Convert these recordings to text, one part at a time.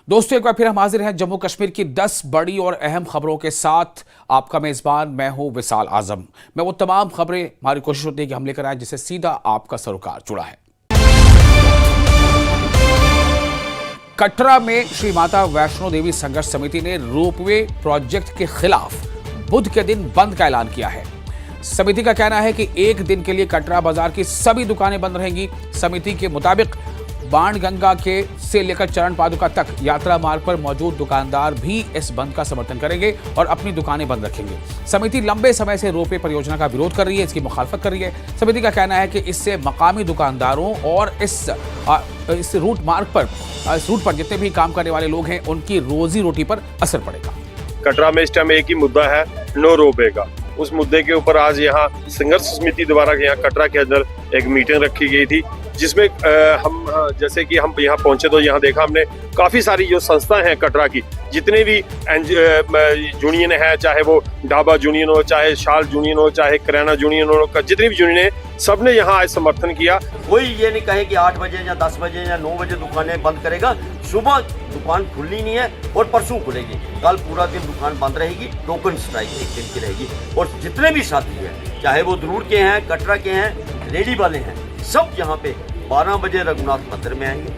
दोस्तों, एक बार फिर हम हाजिर हैं जम्मू कश्मीर की 10 बड़ी और अहम खबरों के साथ। आपका मेजबान मैं हूं विशाल आजम। मैं वो तमाम खबरें हमारी कोशिश होती है कि हम लेकर आए जिससे सीधा आपका सरोकार जुड़ा है। कटरा में श्री माता वैष्णो देवी संघर्ष समिति ने रोपवे प्रोजेक्ट के खिलाफ बुध के दिन बंद का ऐलान किया है। समिति का कहना है कि एक दिन के लिए कटरा बाजार की सभी दुकानें बंद रहेंगी। समिति के मुताबिक बाणगंगा के से लेकर चरण पादुका तक यात्रा मार्ग पर मौजूद दुकानदार भी इस बंद का समर्थन करेंगे और अपनी दुकानें बंद रखेंगे। समिति लंबे समय से रोपवे परियोजना का विरोध कर रही है, इसकी मुखालफत कर रही है। समिति का कहना है कि इससे मकामी दुकानदारों और इस रूट पर जितने भी काम करने वाले लोग हैं उनकी रोजी रोटी पर असर पड़ेगा। कटरा में इस टाइम एक ही मुद्दा है, नो रोपवे का। उस मुद्दे के ऊपर आज यहाँ संघर्ष समिति द्वारा यहाँ कटरा के अंदर एक मीटिंग रखी गई थी, जिसमें हम जैसे कि हम यहाँ पहुंचे तो यहाँ देखा हमने काफी सारी जो संस्थाएं हैं कटरा की, जितने भी यूनियन है, चाहे वो ढाबा यूनियन हो, चाहे शाल यूनियन हो, चाहे किराना यूनियन हो, जितनी भी यूनियन है सबने यहाँ आज समर्थन किया। कोई ये नहीं कहे कि 8 बजे या 10 बजे या 9 बजे दुकानें बंद करेगा। सुबह दुकान खुलनी नहीं है और परसों खुलेगी। कल पूरा दिन दुकान बंद रहेगी। टोकन स्ट्राइक एक दिन की रहेगी और जितने भी साथी हैं, चाहे वो दुरूर के हैं, कटरा के हैं, रेडी वाले हैं, सब यहाँ पे 12 बजे रघुनाथ मंदिर में आएंगे।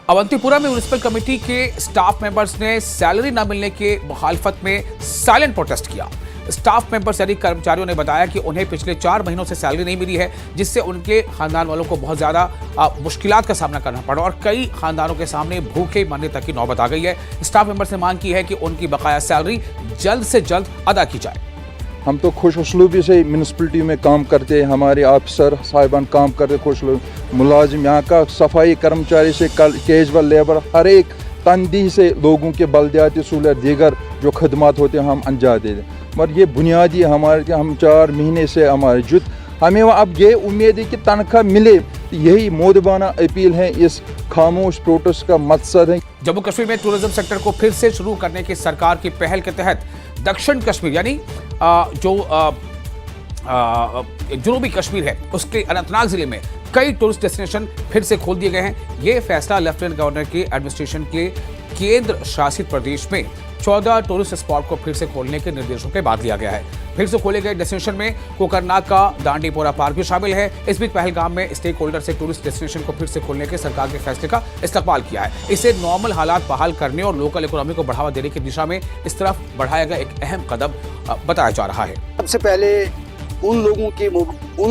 अवंतीपुरा में म्युनिसिपल कमेटी के स्टाफ मेंबर्स ने सैलरी न मिलने के मुखालफत में साइलेंट प्रोटेस्ट किया। स्टाफ मेंबर्स यानी कर्मचारियों ने बताया कि उन्हें पिछले 4 महीनों से सैलरी नहीं मिली है, जिससे उनके खानदान वालों को बहुत ज्यादा मुश्किलात का सामना करना पड़ा और कई खानदानों के सामने भूखे मरने तक की नौबत आ गई है। स्टाफ मेंबर्स ने मांग की है कि उनकी बकाया सैलरी जल्द से जल्द अदा की जाए। हम तो खुश उसलूबी से म्यूनसिपलिटी में काम करते हैं, हमारे ऑफिसर साहिबान काम करते खुश मुलाजिम, यहाँ का सफाई कर्मचारी से कैजुअल लेबर, हर एक तंदी से लोगों के बलदियाती सहूलियत दीगर जो खदमात होते हैं हम अंजाम देते हैं। मगर ये बुनियादी हमारे हम 4 महीने से हमारे जुट हमें अब ये उम्मीद है कि तनख्वाह मिले। यही मोदबाना अपील है, इस खामोश प्रोटेस्ट का मकसद है। जम्मू कश्मीर में टूरिज्म सेक्टर को फिर से शुरू करने की सरकार की पहल के तहत दक्षिण कश्मीर यानी जनूबी कश्मीर है, उसके अनंतनाग जिले में कई टूरिस्ट डेस्टिनेशन फिर से खोल दिए गए हैं। ये फैसला लेफ्टिनेंट गवर्नर के एडमिनिस्ट्रेशन के केंद्र शासित प्रदेश में 14 टूरिस्ट स्पॉट को फिर से खोलने के निर्देशों के बाद लिया गया है। फिर से खोले गए डेस्टिनेशन में कोकरनाग का दांडीपोरा पार्क भी शामिल है। इस बीच पहलगाम में स्टेक होल्डर से टूरिस्ट डेस्टिनेशन को फिर से खोलने के सरकार के फैसले का इस्तकबाल किया है। इसे नॉर्मल हालात बहाल करने और लोकल इकोनॉमी को बढ़ावा देने की दिशा में इस तरफ बढ़ाया गया एक अहम कदम बताया जा रहा है। सबसे पहले उन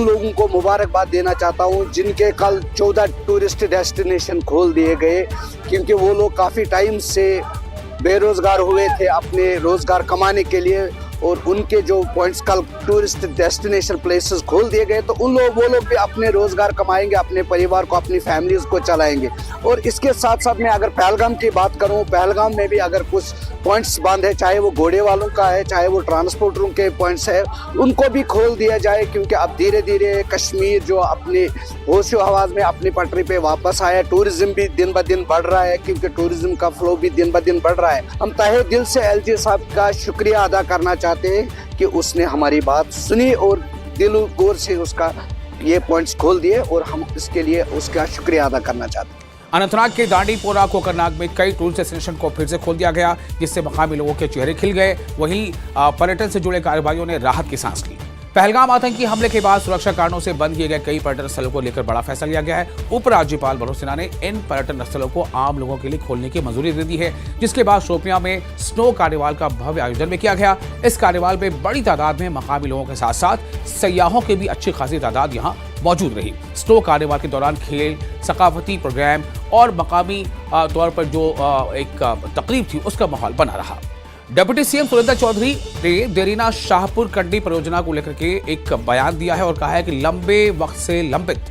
लोगों को मुबारकबाद देना चाहता हूं जिनके कल 14 टूरिस्ट डेस्टिनेशन खोल दिए गए, क्योंकि वो लोग काफ़ी टाइम से बेरोजगार हुए थे अपने रोजगार कमाने के लिए, और उनके जो पॉइंट्स कल टूरिस्ट डेस्टिनेशन प्लेसेस खोल दिए गए तो वो लोग भी अपने रोजगार कमाएंगे, अपने परिवार को, अपनी फैमिलीज को चलाएंगे। और इसके साथ साथ मैं अगर पहलगाम की बात करूं, पहलगाम में भी अगर कुछ पॉइंट्स बंद है, चाहे वो घोड़े वालों का है, चाहे वो ट्रांसपोर्टरों के पॉइंट्स है, उनको भी खोल दिया जाए, क्योंकि अब धीरे धीरे कश्मीर जो अपने होशो हवास में अपनी पटरी पे वापस आया। टूरिज्म भी दिन ब दिन बढ़ रहा है, क्योंकि टूरिज्म का फ्लो भी दिन ब दिन बढ़ रहा है। हम तहे दिल से एलजी साहब का शुक्रिया अदा करना चाहते हैं कि उसने हमारी बात सुनी और दिल गौर से उसका ये पॉइंट्स खोल दिए, और हम इसके लिए उसका शुक्रिया अदा करना चाहते हैं। अनंतनाग के दांडीपोरा कोकरनाग में कई टूरिस्ट डेस्टिनेशन को फिर से खोल दिया गया, जिससे मकामी लोगों के चेहरे खिल गए। वहीं पर्यटन से जुड़े कारोबारियों ने राहत की सांस ली। पहलगाम आतंकी हमले के बाद सुरक्षा कारणों से बंद किए गए कई पर्यटन स्थलों को लेकर बड़ा फैसला लिया गया है। उपराज्यपाल मनोज सिन्हा ने इन पर्यटन स्थलों को आम लोगों के लिए खोलने की मंजूरी दे दी है, जिसके बाद शोपियां में स्नो कार्निवाल का भव्य आयोजन भी किया गया। इस कार्निवाल में बड़ी तादाद में मकामी लोगों के साथ साथ सयाहों की भी अच्छी खासी तादाद यहाँ मौजूद रही। स्नो कार्निवाल के दौरान खेल, सकाफती प्रोग्राम और मकामी तौर पर जो एक तकरीब थी उसका माहौल बना रहा। डिप्टी सीएम सुरेंद्र चौधरी ने देरीना शाहपुर कंडी परियोजना को लेकर के एक बयान दिया है और कहा है कि लंबे वक्त से लंबित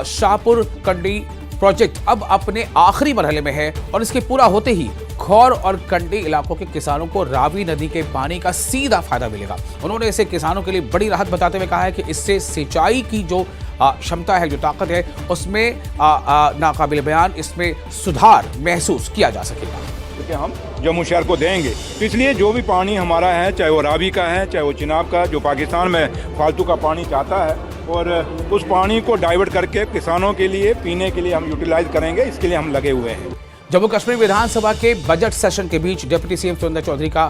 शाहपुर कंडी प्रोजेक्ट अब अपने आखिरी मरहले में है और इसके पूरा होते ही खौर और कंडी इलाकों के किसानों को रावी नदी के पानी का सीधा फायदा मिलेगा। उन्होंने इसे किसानों के लिए बड़ी राहत बताते हुए कहा है कि इससे सिंचाई की जो क्षमता है, जो ताकत है, उसमें नाकाबिल बयान इसमें सुधार महसूस किया जा सकेगा। कि हम जम्मू शहर को देंगे, तो इसलिए जो भी पानी हमारा है, चाहे वो रावी का है, चाहे वो चिनाब का, जो पाकिस्तान में फालतू का पानी चाहता है, और उस पानी को डाइवर्ट करके किसानों के लिए पीने के लिए हम यूटिलाइज करेंगे, इसके लिए हम लगे हुए हैं। जम्मू कश्मीर विधानसभा के बजट सेशन के बीच डिप्टी सीएम सुरेंद्र चौधरी का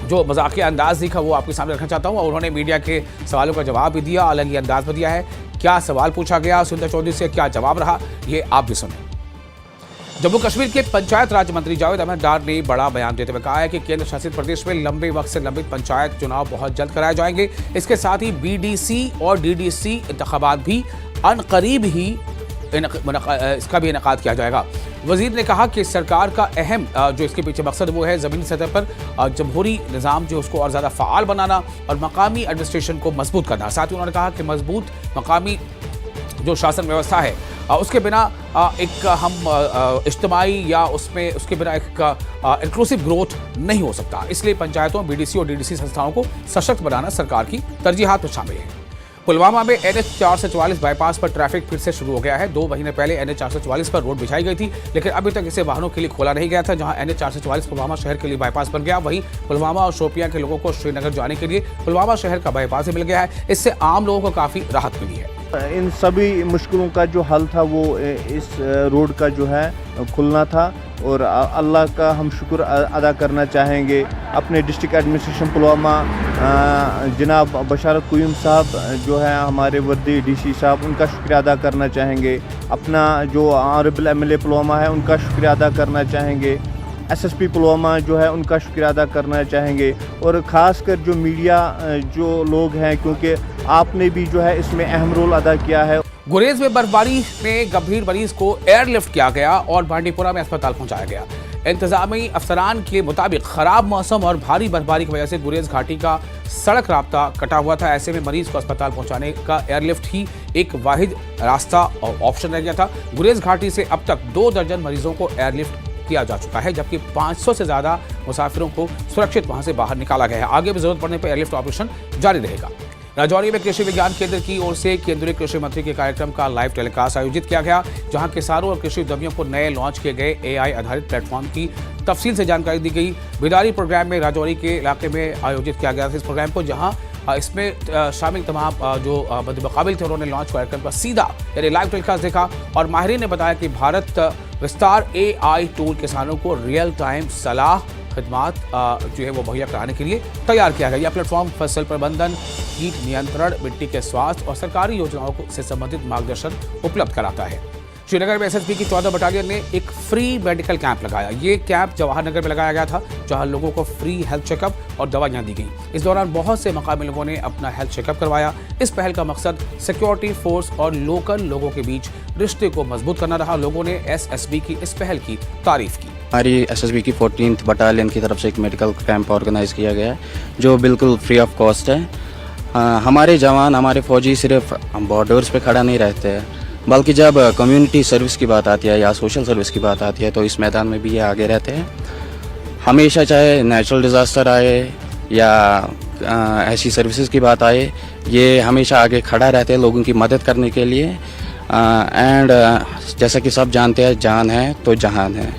जो मजाकिया अंदाज दिखा वो आपके सामने रखना चाहता हूं। और उन्होंने मीडिया के सवालों का जवाब भी दिया, अलग ही अंदाज में दिया है। क्या सवाल पूछा गया सुरेंद्र चौधरी से, क्या जवाब रहा, ये आप भी सुनें। जम्मू कश्मीर के पंचायत राज्य मंत्री जावेद अहमद डार ने बड़ा बयान देते हुए कहा है कि केंद्र शासित प्रदेश में लंबे वक्त से लंबित पंचायत चुनाव बहुत जल्द कराए जाएंगे। इसके साथ ही बीडीसी और डीडीसी इंतखाबात भी अनकरीब ही इसका भी इनेकाद किया जाएगा। वजीर ने कहा कि सरकार का अहम जो इसके पीछे मकसद वो है ज़मीनी सतह पर जमहूरी निज़ाम जो उसको और ज़्यादा फ़ाल बनाना और मकामी एडमिनिस्ट्रेशन को मजबूत करना। साथ ही उन्होंने कहा कि मजबूत मकामी जो शासन व्यवस्था है उसके बिना एक हम इज्तिमाई या उसमें उसके बिना एक इंक्लूसिव ग्रोथ नहीं हो सकता। इसलिए पंचायतों, बीडीसी और डीडीसी संस्थाओं को सशक्त बनाना सरकार की तरजीहात में शामिल है। पुलवामा में NH 444 बाईपास पर ट्रैफिक फिर से शुरू हो गया है। 2 महीने पहले NH 444 पर रोड बिछाई गई थी, लेकिन अभी तक इसे वाहनों के लिए खोला नहीं गया था। जहां NH 444 पुलवामा शहर के लिए बाईपास बन गया, वहीं पुलवामा और शोपियां के लोगों को श्रीनगर जाने के लिए पुलवामा शहर का बाईपास मिल गया है। इससे आम लोगों को काफ़ी राहत मिली है। इन सभी मुश्किलों का जो हल था वो इस रोड का जो है खुलना था, और अल्लाह का हम शुक्र अदा करना चाहेंगे अपने डिस्ट्रिक्ट एडमिनिस्ट्रेशन पुलवामा जनाब बशारत कुयूम साहब जो है हमारे वर्दी डीसी साहब, उनका शुक्रिया अदा करना चाहेंगे। अपना जो ऑनरेबल MLA पुलवामा है उनका शुक्रिया अदा करना चाहेंगे। SSP पुलवामा जो है उनका शुक्रिया अदा करना चाहेंगे, और ख़ास कर जो मीडिया जो लोग हैं, क्योंकि आपने भी जो है इसमें अहम रोल अदा किया है। गुरेज में बर्फबारी में गंभीर मरीज को एयरलिफ्ट किया गया और बांडीपुरा में अस्पताल पहुंचाया गया। इंतजामी अफसरान के मुताबिक खराब मौसम और भारी बर्फबारी की वजह से गुरेज घाटी का सड़क राब्ता कटा हुआ था। ऐसे में मरीज को अस्पताल पहुंचाने का एयरलिफ्ट ही एक वाहिद रास्ता और ऑप्शन रह गया था। गुरेज घाटी से अब तक 2 दर्जन मरीजों को एयरलिफ्ट किया जा चुका है, जबकि 500 से ज्यादा मुसाफिरों को सुरक्षित वहां से बाहर निकाला गया है। आगे भी जरूरत पड़ने पर एयरलिफ्ट ऑपरेशन जारी रहेगा। राजौरी में कृषि विज्ञान केंद्र की ओर से केंद्रीय कृषि मंत्री के कार्यक्रम का लाइव टेलीकास्ट आयोजित किया गया, जहां किसानों और कृषि उद्यमियों को नए लॉन्च किए गए AI आधारित प्लेटफॉर्म की तफसील से जानकारी दी गई। बेदारी प्रोग्राम में राजौरी के इलाके में आयोजित किया गया था इस प्रोग्राम को, जहां इसमें शामिल तमाम जो मुकाबिल थे उन्होंने लॉन्च कार्यक्रम का सीधा यानी लाइव टेलीकास्ट देखा। और माहिरीन ने बताया कि भारत विस्तार AI टूल किसानों को रियल टाइम सलाह खिदमात जो है वो मुहैया कराने के लिए तैयार किया गया। यह प्लेटफॉर्म फसल प्रबंधन, कीट नियंत्रण, मिट्टी के स्वास्थ्य और सरकारी योजनाओं से संबंधित मार्गदर्शन उपलब्ध कराता है। श्रीनगर में SSB की 14 बटालियन ने एक फ्री मेडिकल कैंप लगाया। ये कैंप जवाहर नगर में लगाया गया था, जहां लोगों को फ्री हेल्थ चेकअप और दवाइयां दी गई। इस दौरान बहुत से मकामी लोगों ने अपना हेल्थ चेकअप करवाया। इस पहल का मकसद सिक्योरिटी फोर्स और लोकल लोगों के बीच रिश्ते को मजबूत करना रहा। लोगों ने SSB की इस पहल की तारीफ की। हमारी SSB की 14th बटालियन की तरफ से एक मेडिकल कैंप ऑर्गेनाइज किया गया है, जो बिल्कुल फ्री ऑफ कॉस्ट है। हमारे जवान, हमारे फौजी सिर्फ बॉर्डर्स पे खड़ा नहीं रहते हैं, बल्कि जब कम्युनिटी सर्विस की बात आती है या सोशल सर्विस की बात आती है तो इस मैदान में भी ये आगे रहते हैं। हमेशा चाहे नेचुरल डिज़ास्टर आए या ऐसी सर्विसेज की बात आए, ये हमेशा आगे खड़ा रहते हैं लोगों की मदद करने के लिए। एंड जैसा कि सब जानते हैं, जान है तो जहान है।